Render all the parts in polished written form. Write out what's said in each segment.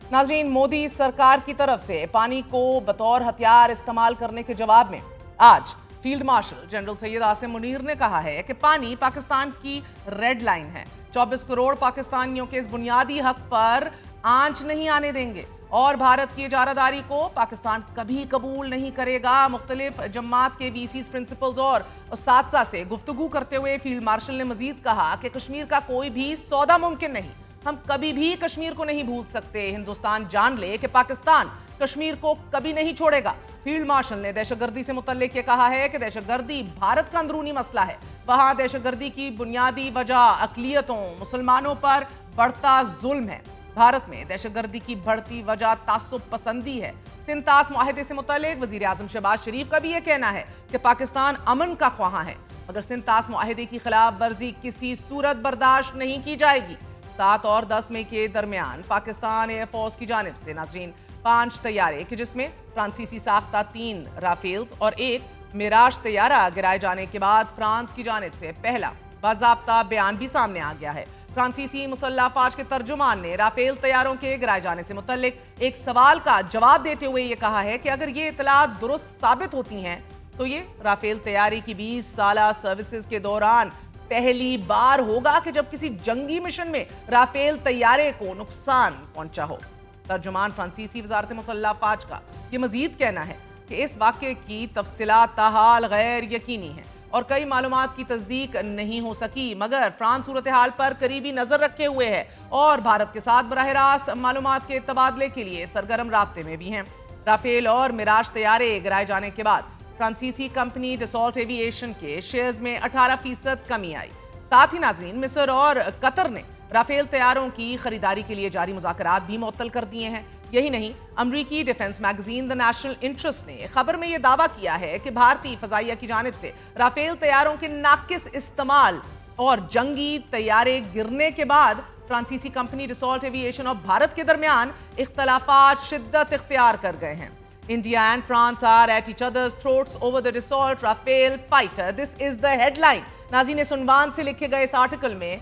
नाज़रीन, मोदी सरकार की तरफ से पानी को बतौर हथियार इस्तेमाल करने के जवाब में आज field marshal general Syed Asim Munir ने कहा है कि पानी पाकिस्तान की रेड लाइन है। 24 करोड़ पाकिस्तानियों के इस बुनियादी हक पर आंच नहीं आने देंगे और भारत की इजारादारी को पाकिस्तान कभी कबूल नहीं करेगा। मुख्तलिफ जमात के वीसीज, प्रिंसिपल्स और उस्तादजा से गुफ्तगू करते हुए फील्ड मार्शल ने मजीद कहा कि कश्मीर का कोई भी सौदा मुमकिन नहीं, हम कभी भी कश्मीर को नहीं भूल सकते। हिंदुस्तान जान ले कि पाकिस्तान कश्मीर को कभी नहीं छोड़ेगा। फील्ड मार्शल ने दहशतगर्दी से मुतल्लिक ये कहा है कि दहशतगर्दी भारत का अंदरूनी मसला है। वहां दहशतगर्दी की बुनियादी वजह अकलियतों, मुसलमानों पर बढ़ता जुल्म है। भारत में दहशतगर्दी की बढ़ती वजह तासुब पसंदी है। सिंतास मुआहदे से मुतल्लिक वजीर आजम शहबाज शरीफ का भी ये कहना है कि पाकिस्तान अमन का ख्वाहां है, मगर सिंतास मुआहदे की खिलाफ वर्जी किसी सूरत बर्दाश्त नहीं की जाएगी। 7 और 10 मई के दरमियान पाकिस्तान एयरफोर्स की जानिब से नाज़रीन 5 तैयारे कि जिसमें फ्रांसीसी साख्ता 3 राफेल्स और 1 मिराज तैयारा गिराए जाने के बाद फ्रांस की जानिब से पहला बाज़ाब्ता बयान भी सामने आ गया है। फ्रांसीसी मुसल्लह अफवाज के तर्जुमान ने राफेल तैयारों के गिराए जाने से मुतल्लिक एक सवाल का जवाब देते हुए ये कहा है कि अगर ये इतलात दुरुस्त साबित होती हैं तो ये राफेल तैयारी की 20 साला सर्विसेज के दौरान पहली बार होगा कि जब किसी जंगी मिशन में राफेल तैयारे को नुकसान पहुंचा हो। तर्जुमान फ्रांसीसी वजारत मुसल्लह अफवाज का ये मजीद कहना है कि इस वाक़े की तफसीलात ताहाल गैर यकीनी है और कई मालूमात की तस्दीक नहीं हो सकी, मगर फ्रांस सूरत हाल पर करीबी नजर रखे हुए है और भारत के साथ बराह रास्त मालूमात के तबादले के लिए सरगर्म राब्ते में भी हैं। राफेल और मिराज तैयारे गिराए जाने के बाद फ्रांसीसी कंपनी डसॉल्ट एविएशन के शेयर्स में 18% कमी आई। साथ ही नाज़रीन, मिस्र और कतर ने राफेल तैयारों की खरीदारी के लिए जारी मुज़ाकरात भी मुअत्तल कर दिए हैं। यही नहीं, अमरीकी defence magazine the national interest ने खबर में यह दावा किया है कि भारतीय फजाइया की जानिब से राफेल तैयारों के नाकिस इस्तेमाल और जंगी तैयारे गिरने के बाद फ्रांसीसी कंपनी डसॉल्ट एविएशन और भारत के दरमियान इख्तलाफात शिद्दत इख्तियार कर गए हैं। India and France are at each other's throats over the Dassault Rafale fighter. This is the headline. नाज़रीन, इस उन्वान से लिखे गए इस आर्टिकल में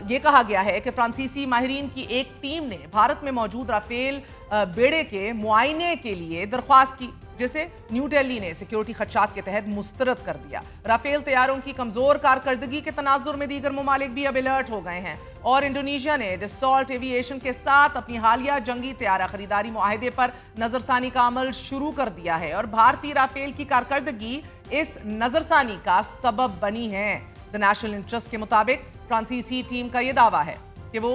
ये कहा गया है कि फ्रांसीसी माहिरीन की एक टीम ने भारत में मौजूद राफेल बेड़े के मुआयने के लिए दरख्वास्त की, जिसे न्यू दिल्ली ने सिक्योरिटी खदशात के तहत मुस्तरद कर दिया। राफेल तैयारों की कमजोर कारकर्दगी के तनाजुर में दीगर ममालिक भी अब अलर्ट हो गए हैं और इंडोनेशिया ने डसॉल्ट एविएशन के साथ अपनी हालिया जंगी तैयारा खरीदारी मुआहदे पर नजरसानी का अमल शुरू कर दिया है और भारतीय राफेल की कारकर्दगी इस नजरसानी का सबब बनी है। द नेशनल इंटरेस्ट के मुताबिक फ्रांसीसी टीम का यह दावा है कि वो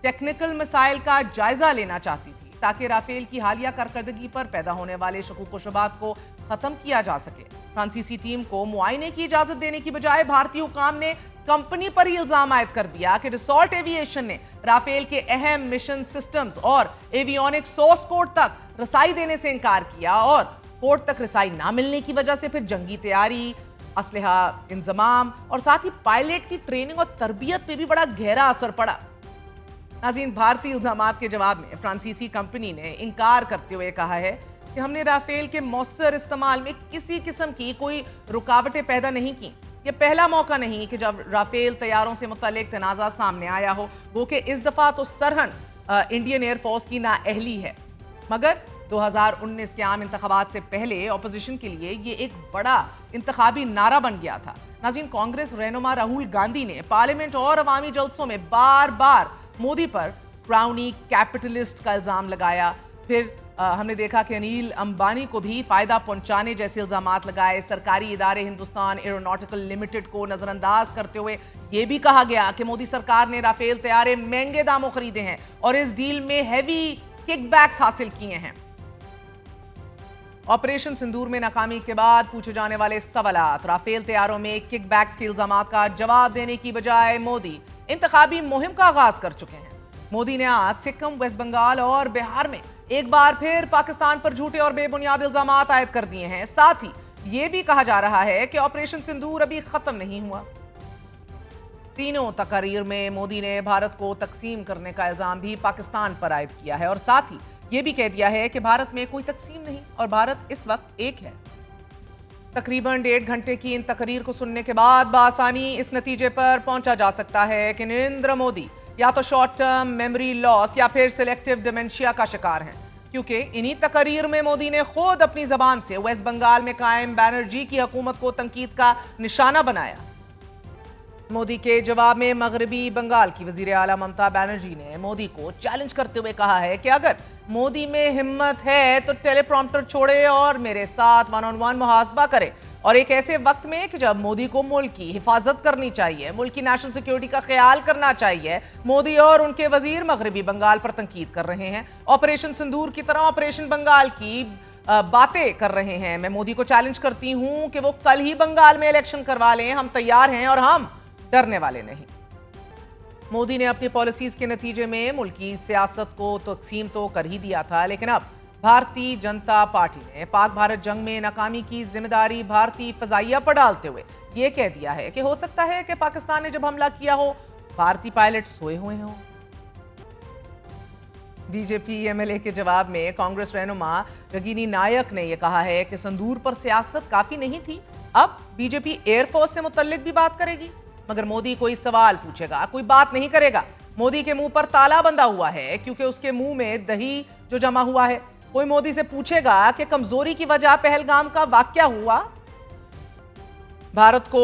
टेक्निकल मसाइल का जायजा लेना चाहती थी ताकि राफेल की हालिया कारकर्दगी पर पैदा होने वाले शकूक व शुबात को खत्म किया जा सके। फ्रांसीसी टीम को मुआयने की इजाजत देने की बजाय भारतीय हुकाम ने कंपनी पर ही इल्जाम आयद कर दिया कि डसॉल्ट एविएशन ने राफेल के अहम मिशन सिस्टम्स और एवियोनिक सोर्स कोड तक रसाई देने से इनकार किया और कोड तक रसाई ना मिलने की वजह से फिर जंगी तैयारी, असलहा इंजमाम और साथ ही पायलट की ट्रेनिंग और तरबियत पे भी बड़ा गहरा असर पड़ा। नाज़रीन, भारतीय इल्जामात के जवाब में फ्रांसीसी कंपनी ने इनकार करते हुए कहा है कि हमने राफेल के मौसर इस्तेमाल में किसी किस्म की कोई रुकावटें पैदा नहीं की। यह पहला मौका नहीं कि जब राफेल तैयारों से मुतल्लिक तनाज़ा सामने आया हो, वो कि इस दफ़ा तो सरहन इंडियन एयरफोर्स की नाअहली है, मगर 2019 के आम इंतखाबात से पहले अपोजिशन के लिए ये एक बड़ा इंतखाबी नारा बन गया था। नाज़रीन, कांग्रेस रहनुमा राहुल गांधी ने पार्लियामेंट और अवामी जलसों में बार बार मोदी पर क्राउनी कैपिटलिस्ट का इल्जाम लगाया। फिर हमने देखा कि अनिल अंबानी को भी फायदा पहुंचाने जैसे इल्जामात लगाए। सरकारी इदारे हिंदुस्तान एरोनॉटिकल लिमिटेड को नजरअंदाज करते हुए यह भी कहा गया कि मोदी सरकार ने राफेल तैयारे महंगे दामों खरीदे हैं और इस डील में हैवी किकबैक्स हासिल किए हैं। ऑपरेशन सिंदूर में नाकामी के बाद पूछे जाने वाले सवालात, राफेल तैयारों में किकबैक्स के इल्जामात का जवाब देने की बजाय मोदी इंतखाबी मुहिम का आगाज कर चुके हैं। मोदी ने आज सिक्किम, वेस्ट बंगाल और बिहार में एक बार फिर पाकिस्तान पर झूठे और बेबुनियाद इल्जामात आयद कर दिए हैं। साथ ही यह भी कहा जा रहा है कि ऑपरेशन सिंदूर अभी खत्म नहीं हुआ। तीनों तकरीर में मोदी ने भारत को तकसीम करने का इल्जाम भी पाकिस्तान पर आयद किया है और साथ ही यह भी कह दिया है कि भारत में कोई तकसीम नहीं और भारत इस वक्त एक है। तकरीबन 1.5 घंटे की इन तकरीर को सुनने के बाद बआसानी इस नतीजे पर पहुंचा जा सकता है कि नरेंद्र मोदी या तो शॉर्ट टर्म मेमोरी लॉस या फिर सिलेक्टिव डिमेंशिया का शिकार हैं, क्योंकि इन्हीं तकरीर में मोदी ने खुद अपनी जबान से वेस्ट बंगाल में कायम बैनर्जी की हुकूमत को तंकीद का निशाना बनाया। मोदी के जवाब में मगरबी बंगाल की वजीर आला ममता बनर्जी ने मोदी को चैलेंज करते हुए कहा है कि अगर मोदी में हिम्मत है तो टेलीप्रॉम्प्टर छोड़े और मेरे साथ वन ऑन वन मुहासबा करे, और एक ऐसे वक्त में कि जब मोदी को मुल्क की हिफाजत करनी चाहिए, मुल्क की नेशनल सिक्योरिटी का ख्याल करना चाहिए, मोदी और उनके वजीर मगरबी बंगाल पर तंकीद कर रहे हैं, ऑपरेशन सिंदूर की तरह ऑपरेशन बंगाल की बातें कर रहे हैं। मैं मोदी को चैलेंज करती हूं कि वो कल ही बंगाल में इलेक्शन करवा लें, हम तैयार हैं और हम डरने वाले नहीं। मोदी ने अपनी पॉलिसीज के नतीजे में मुल्क की सियासत को तकसीम तो कर ही दिया था, लेकिन अब भारतीय जनता पार्टी ने पाक भारत जंग में नाकामी की जिम्मेदारी भारतीय फजाइया पर डालते हुए यह कह दिया है कि हो सकता है कि पाकिस्तान ने जब हमला किया हो भारतीय पायलट सोए हुए हों। बीजेपी एमएलए के जवाब में कांग्रेस रहनुमा रगीनी नायक ने यह कहा है कि संदूर पर सियासत काफी नहीं थी, अब बीजेपी एयरफोर्स से मुतल्लिक भी बात करेगी, मगर मोदी कोई सवाल पूछेगा कोई बात नहीं करेगा। मोदी के मुंह पर ताला बंधा हुआ है क्योंकि उसके मुंह में दही जो जमा हुआ है। कोई मोदी से पूछेगा कि कमजोरी की वजह पहलगाम का वाकया हुआ। भारत को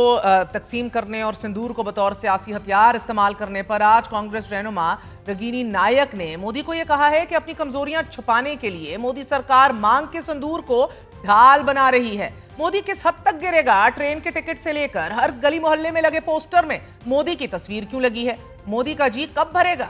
तकसीम करने और सिंदूर को बतौर सियासी हथियार इस्तेमाल करने पर आज कांग्रेस रहनुमा रगीनी नायक ने मोदी को यह कहा है कि अपनी कमजोरियां छुपाने के लिए मोदी सरकार मांग के सिंदूर को ढाल बना रही है। मोदी किस हद तक गिरेगा, ट्रेन के टिकट से लेकर हर गली मोहल्ले में लगे पोस्टर में मोदी की तस्वीर क्यों लगी है, मोदी का जी कब भरेगा।